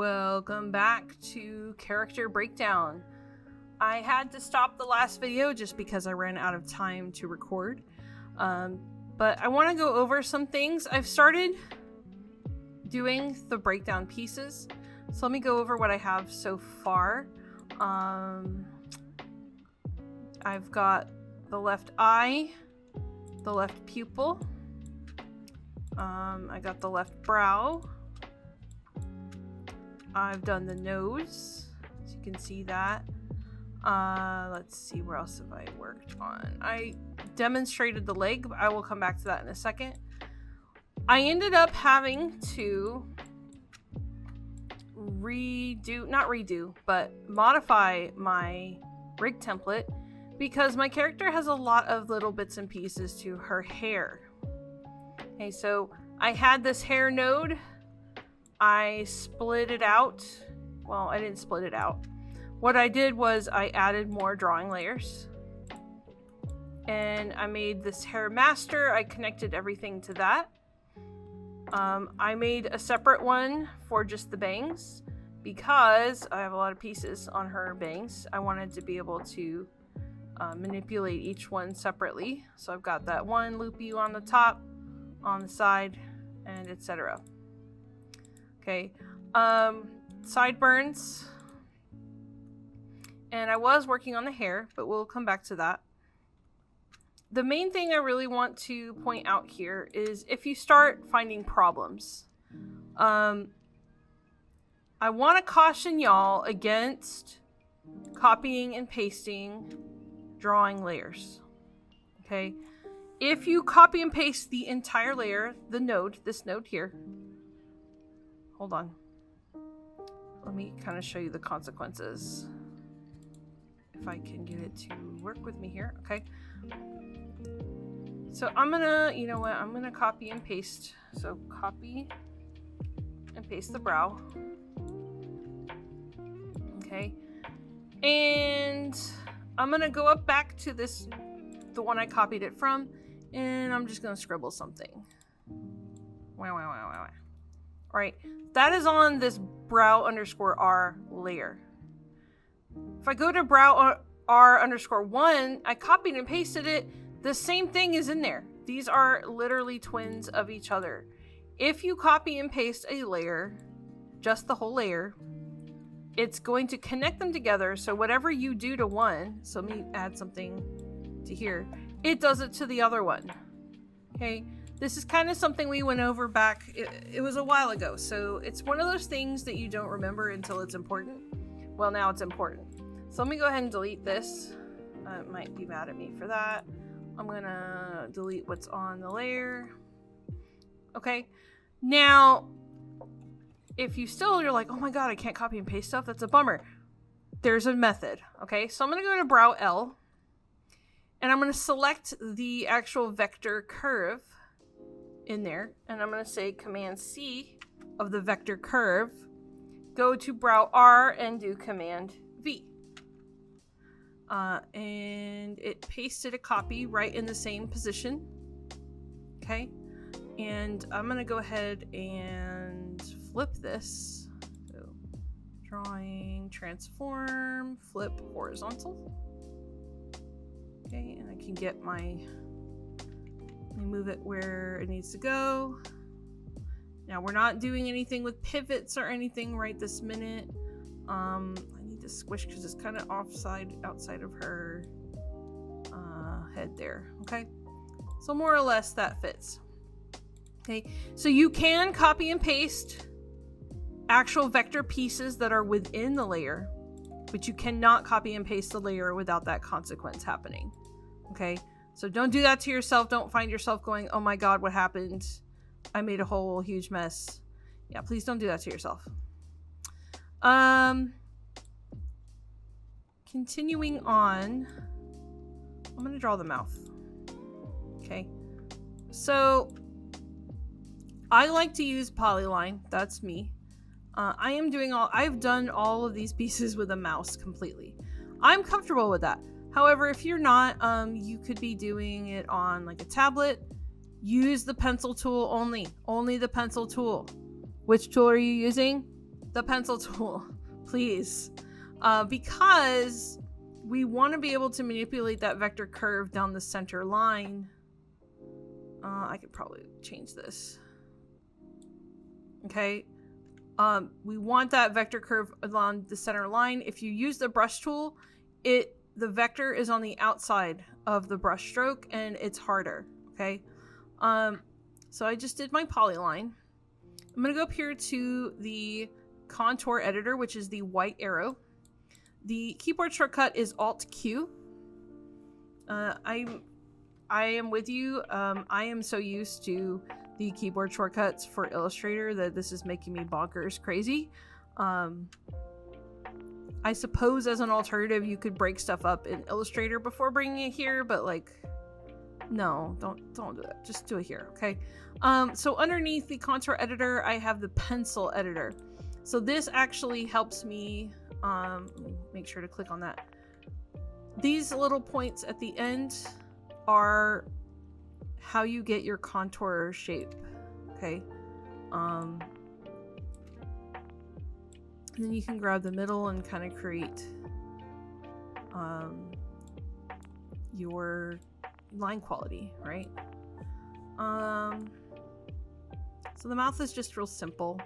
Welcome back to Character Breakdown. I had to stop the last video just because I ran out of time to record. But I want to go over some things. I've started doing the breakdown pieces. So let me go over what I have so far. I've got the left eye, the left pupil. I got the left brow. I've done the nose, so you can see that. Let's see, where else have I worked on? I demonstrated the leg, but I will come back to that in a second. I ended up having to modify my rig template because my character has a lot of little bits and pieces to her hair. Okay, so I had this hair node. I split it out. Well, I didn't split it out. What I did was I added more drawing layers. And I made this hair master. I connected everything to that. I made a separate one for just the bangs because I have a lot of pieces on her bangs. I wanted to be able to manipulate each one separately. So I've got that one loopy on the top, on the side, and etc. Okay, sideburns, and I was working on the hair, but we'll come back to that. The main thing I really want to point out here is if you start finding problems, I want to caution y'all against copying and pasting drawing layers. Okay, if you copy and paste the entire layer, this node here, hold on. Let me kind of show you the consequences. If I can get it to work with me here. Okay. So I'm gonna, you know what? I'm gonna copy and paste. So copy and paste the brow. Okay. And I'm gonna go up back to this, the one I copied it from, and I'm just gonna scribble something. Wow. All right, that is on this brow underscore R layer. If I go to brow R underscore 1, I copied and pasted it. The same thing is in there. These are literally twins of each other. If you copy and paste a layer, just the whole layer, it's going to connect them together. So whatever you do to one, so let me add something to here, it does it to the other one. Okay. This is kind of something we went over back, it was a while ago, so it's one of those things that you don't remember until it's important. Well, now it's important. So let me go ahead and delete this. It might be mad at me for that. I'm gonna delete what's on the layer. Okay, now, if you're like, oh my god, I can't copy and paste stuff, that's a bummer. There's a method, okay? So I'm gonna go to Brow L, and I'm gonna select the actual vector curve in there, and I'm going to say Command C of the vector curve, go to Brow R and do Command V. And it pasted a copy right in the same position. Okay, and I'm going to go ahead and flip this. So, drawing, transform, flip horizontal. Okay, and I can get let me move it where it needs to go. Now we're not doing anything with pivots or anything right this minute. I need to squish because it's kind of outside of her head there. Okay, so more or less that fits. Okay, so you can copy and paste actual vector pieces that are within the layer, but you cannot copy and paste the layer without that consequence happening. Okay. So don't do that to yourself. Don't find yourself going, oh my god, what happened? I made a whole huge mess. Yeah, please don't do that to yourself. Continuing on, I'm going to draw the mouth. Okay. So I like to use polyline. That's me. I've done all of these pieces with a mouse completely. I'm comfortable with that. However, if you're not, you could be doing it on like a tablet. Use the pencil tool only the pencil tool. Which tool are you using? the pencil tool, please. Because we want to be able to manipulate that vector curve down the center line. I could probably change this. Okay. We want that vector curve along the center line. If you use the brush tool, the vector is on the outside of the brush stroke and it's harder. Okay. So I just did my polyline. I'm going to go up here to the contour editor, which is the white arrow. The keyboard shortcut is Alt-Q. I am with you. I am so used to the keyboard shortcuts for Illustrator that this is making me bonkers crazy. I suppose as an alternative, you could break stuff up in Illustrator before bringing it here, but like, no, don't do that. Just do it here, okay? So underneath the contour editor, I have the pencil editor. So this actually helps me, make sure to click on that. These little points at the end are how you get your contour shape, okay? And then you can grab the middle and kind of create your line quality, right? So the mouth is just real simple.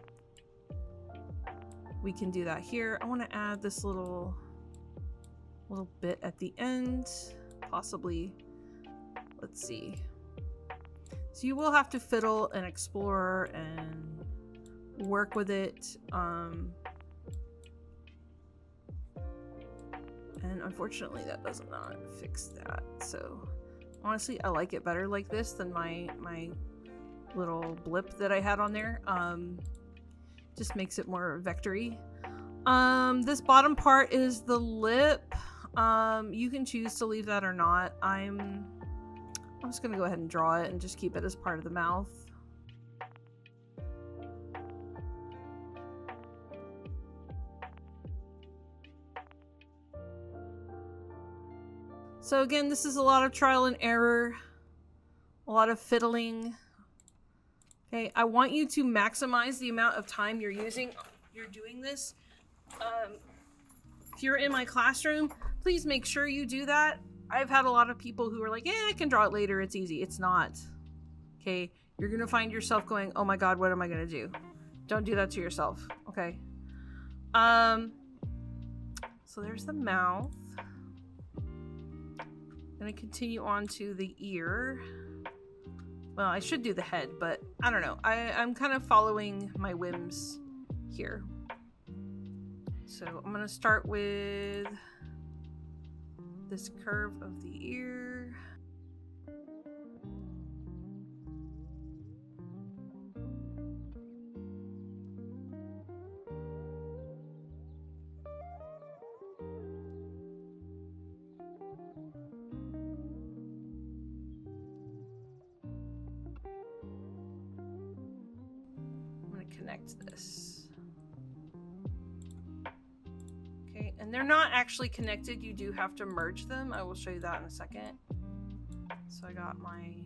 We can do that here. I want to add this little bit at the end, possibly. Let's see. So you will have to fiddle and explore and work with it. And unfortunately that does not fix that. So honestly, I like it better like this than my little blip that I had on there. Just makes it more vectory. This bottom part is the lip. You can choose to leave that or not. I'm just gonna go ahead and draw it and just keep it as part of the mouth. So again, this is a lot of trial and error, a lot of fiddling. Okay, I want you to maximize the amount of time you're doing this. If you're in my classroom, please make sure you do that. I've had a lot of people who are like, I can draw it later, it's easy. It's not. Okay, you're gonna find yourself going, oh my god, what am I gonna do? Don't do that to yourself, okay? So there's the mouth. I'm gonna continue on to the ear. Well, I should do the head, but I don't know. I'm kind of following my whims here. So I'm gonna start with this curve of the ear. I'm gonna connect this. Okay, and they're not actually connected. You do have to merge them. I will show you that in a second. So I got my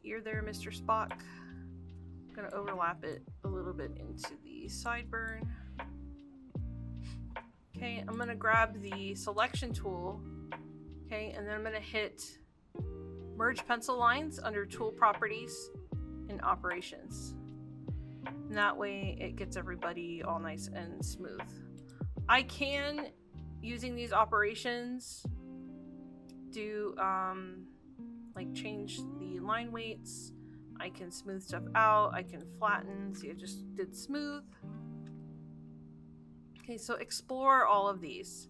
ear there, Mr. Spock. I'm gonna overlap it a little bit into the sideburn. Okay, I'm gonna grab the selection tool. Okay, and then I'm gonna hit merge pencil lines under tool properties and operations. And that way it gets everybody all nice and smooth. I can, using these operations, do like change the line weights. I can smooth stuff out. I can flatten. See, I just did smooth. Okay, so explore all of these.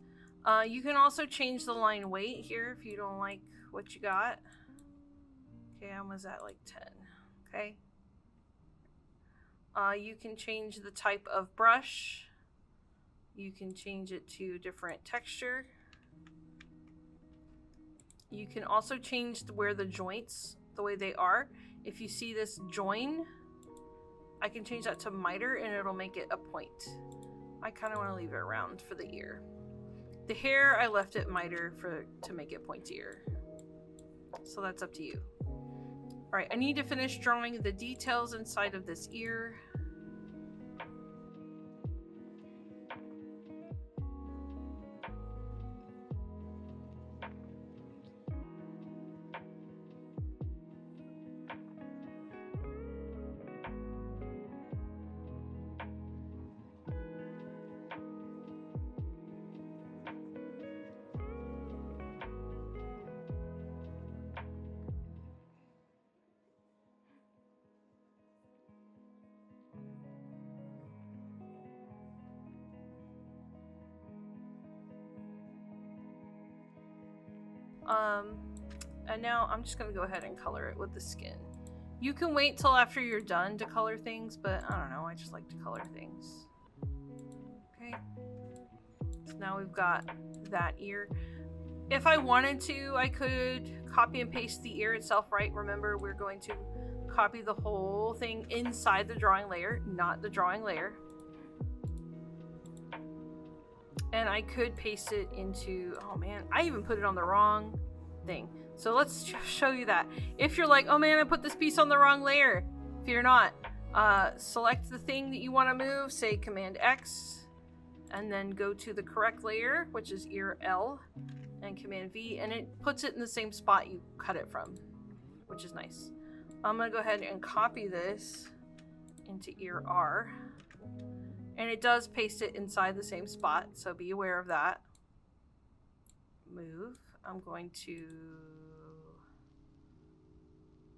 You can also change the line weight here if you don't like what you got. Okay, I was at like 10. Okay. You can change the type of brush. You can change it to different texture. You can also change where the joints, the way they are. If you see this join, I can change that to miter and it'll make it a point. I kind of want to leave it around for the ear. The hair, I left it miter to make it pointier. So that's up to you. Alright, I need to finish drawing the details inside of this ear. And now I'm just gonna go ahead and color it with the skin. You can wait till after you're done to color things, but I don't know, I just like to color things. Okay. So now we've got that ear. If I wanted to, I could copy and paste the ear itself, right? Remember, we're going to copy the whole thing inside the drawing layer, not the drawing layer. And I could paste it into, oh man, I even put it on the wrong thing. So let's show you that. If you're like, oh man, I put this piece on the wrong layer. Fear not. Select the thing that you want to move, say Command X, and then go to the correct layer, which is ear L, and Command V, and it puts it in the same spot you cut it from, which is nice. I'm gonna go ahead and copy this into ear R, and it does paste it inside the same spot, so be aware of that. Move. I'm going to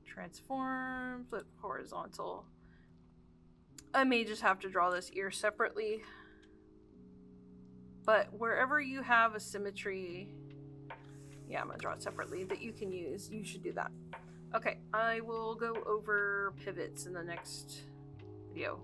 transform, flip horizontal. I may just have to draw this ear separately, but wherever you have a symmetry, yeah, I'm gonna draw it separately, that you can use, you should do that. Okay, I will go over pivots in the next video.